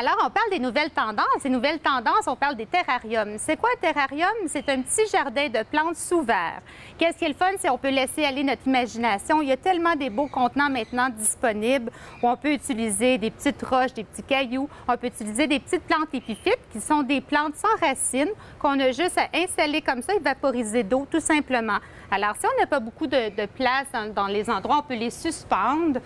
Alors, on parle des nouvelles tendances. Les nouvelles tendances, on parle des terrariums. C'est quoi un terrarium? C'est un petit jardin de plantes sous verre. Qu'est-ce qui est le fun? C'est qu'on peut laisser aller notre imagination. Il y a tellement des beaux contenants maintenant disponibles où on peut utiliser des petites roches, des petits cailloux. On peut utiliser des petites plantes épiphytes qui sont des plantes sans racines qu'on a juste à installer comme ça et vaporiser d'eau, tout simplement. Alors, si on n'a pas beaucoup de place dans les endroits, on peut les suspendre.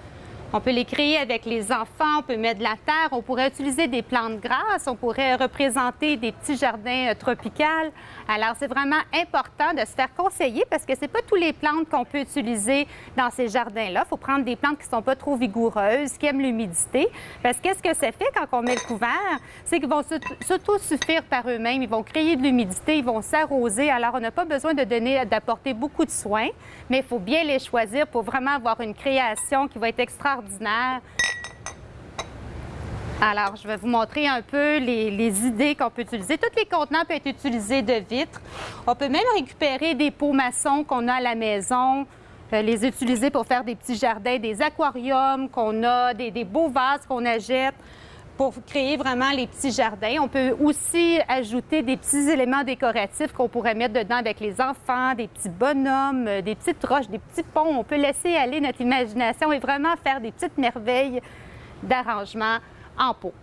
On peut les créer avec les enfants, on peut mettre de la terre, on pourrait utiliser des plantes grasses, on pourrait représenter des petits jardins tropicaux. Alors, c'est vraiment important de se faire conseiller parce que c'est pas tous les plantes qu'on peut utiliser dans ces jardins-là. Il faut prendre des plantes qui sont pas trop vigoureuses, qui aiment l'humidité. Parce que qu'est-ce que ça fait quand on met le couvert? C'est qu'ils vont s'autosuffire par eux-mêmes, ils vont créer de l'humidité, ils vont s'arroser. Alors, on n'a pas besoin d'apporter beaucoup de soins, mais il faut bien les choisir pour vraiment avoir une création qui va être extraordinaire. Alors, je vais vous montrer un peu les idées qu'on peut utiliser. Tous les contenants peuvent être utilisés de vitres. On peut même récupérer des pots maçons qu'on a à la maison, les utiliser pour faire des petits jardins, des aquariums qu'on a, des beaux vases qu'on achète pour créer vraiment les petits jardins. On peut aussi ajouter des petits éléments décoratifs qu'on pourrait mettre dedans avec les enfants, des petits bonhommes, des petites roches, des petits ponts. On peut laisser aller notre imagination et vraiment faire des petites merveilles d'arrangement en pot.